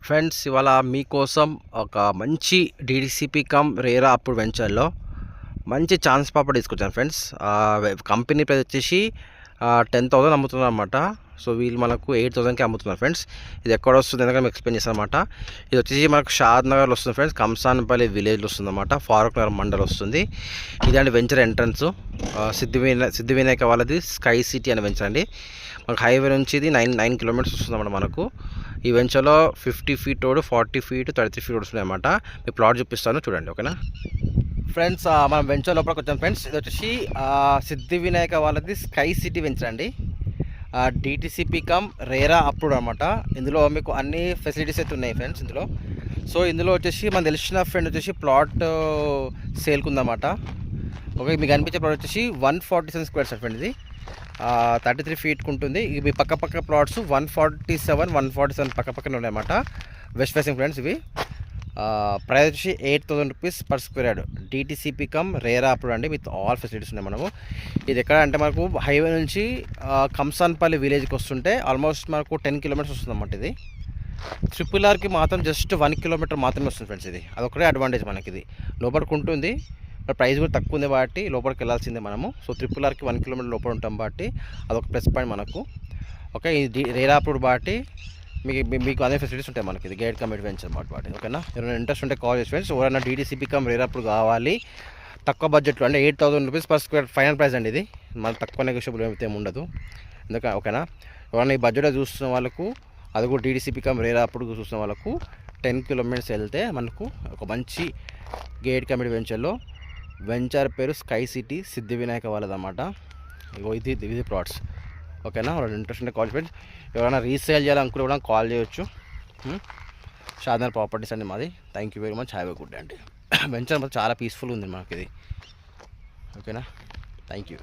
Friends, ఇవాళ మీకోసం ఒక మంచి డీడీసీపీ కమ్ రేరా అప్పుడు వెంచర్లో మంచి ఛాన్స్ ప్రాపర్టీ తీసుకొచ్చాను ఫ్రెండ్స్. కంపెనీ ప్రైస్ వచ్చేసి 10,000 అమ్ముతున్నారు అనమాట. సో వీళ్ళు మనకు 8,000కి అమ్ముతున్నారు ఫ్రెండ్స్. ఇది ఎక్కడ వస్తుంది ఎందుకంటే మీకు ఎక్స్ప్లెయిన్ చేస్తాను అనమాట. ఇది వచ్చేసి మనకు షాద్ నగర్లో వస్తుంది ఫ్రెండ్స్. కంసాన్పల్లి విలేజ్లో వస్తుంది అనమాట. ఫారూక్ నగర్ మండల్ వస్తుంది. ఇదండి వెంచర్ ఎంట్రన్స్. సిద్ధి వినాయక వాళ్ళది స్కై సిటీ అనే వెంచర్ అండి. మనకు హైవే నుంచి ఇది 9 కిలోమీటర్స్ వస్తుంది అన్నమాట. మనకు ఈ వెంచర్లో 50 ఫీట్ రోడ్, 40 ఫీట్, 33 ఫీట్ వస్తున్నాయి అన్నమాట. మీ ప్లాట్ చూపిస్తాను చూడండి, ఓకేనా ఫ్రెండ్స్. మనం వెంచర్ లోపలికి వచ్చాం ఫ్రెండ్స్. ఇది వచ్చేసి సిద్ధి వినాయక వాళ్ళది స్కై సిటీ వెంచర్ అండి. డిటిసిపి కమ్ రేరా అప్రూవ్డ్ అనమాట. ఇందులో మీకు అన్ని ఫెసిలిటీస్ అయితే ఉన్నాయి ఫ్రెండ్స్ ఇందులో. సో ఇందులో వచ్చేసి మన తెలిసిన ఫ్రెండ్ వచ్చేసి ప్లాట్ సేల్కి ఉందన్నమాట. ఓకే, మీకు అనిపించే ప్లాట్ వచ్చేసి 147 స్క్వేర్స్ ఫ్రెండ్. ఇది 33 ఫీట్కి ఉంటుంది. ఇవి పక్క ప్లాట్స్ 147 పక్కనే ఉన్నాయన్నమాట. West facing friends. ఇవి ప్రైస్ వచ్చి 8,000 rupees per square yard. DTCP come RERA అప్పుడు అండి, విత్ ఆల్ ఫెసిలిటీస్ ఉన్నాయి మనము. ఇది ఎక్కడ అంటే మనకు హైవే నుంచి కంసాన్పల్లి విలేజ్కి వస్తుంటే ఆల్మోస్ట్ మనకు 10 కిలోమీటర్స్ వస్తుంది అన్నమాట. ఇది RRRకి మాత్రం జస్ట్ 1 కిలోమీటర్ మాత్రమే వస్తుంది ఫ్రెండ్స్. ఇది అదొకటే అడ్వాంటేజ్ మనకి. ఇది లోపలికి ఉంటుంది, ప్రైస్ కూడా తక్కువ ఉంది కాబట్టి లోపలికి వెళ్ళాల్సిందే మనము. సో RRRకి 1 కిలోమీటర్ లోపల ఉంటాం కాబట్టి అదొక ప్లస్ పాయింట్ మనకు. ఓకే, ఇది రేరా అప్పుడు కాబట్టి మీకు అదే ఫెసిలిటీస్ ఉంటాయి మనకి. ఇది గైడ్ కమ్ అడ్వెంచర్ అన్నమాట. ఓకేనా, ఎవరైనా ఇంట్రెస్ట్ ఉంటే కాల్ చేసి ఫ్రెండ్స్. ఎవరైనా డిటిసిపి కమ్ రేరా అప్పుడు కావాలి తక్కువ బడ్జెట్లో అంటే 8,000 rupees per square final price అండి. ఇది మన తక్కువ నెగోషియబుల్ అయితే ఉండదు. ఎందుకంటే ఓకేనా, ఎవరైనా ఈ బడ్జెట్లో చూస్తున్న వాళ్ళకు, అది కూడా డిటిసిపి కమ్ రేరా అప్పుడు చూస్తున్న వాళ్ళకు 10 కిలోమీటర్స్ వెళ్తే మనకు ఒక మంచి గైడ్ కమ్ అడ్వెంచర్లో వెంచర్ పేరు స్కై సిటీ సిద్ధి వినాయక వాళ్ళదన్నమాట. ఇది ప్లాట్స్. ఓకేనా, వాళ్ళు ఇంట్రెస్ట్ ఉంటే కాల్ ఫ్రెండ్స్. ఎవరైనా రీసేల్ చేయాలనుకుంటే కూడా కాల్ చేయొచ్చు. షాద్నగర్ ప్రాపర్టీస్ అండి మాది. Thank you very much. Have a good day అండి. వెంచర్ చాలా పీస్ఫుల్ ఉంది మనకి ఇది. ఓకేనా, థ్యాంక్ యూ.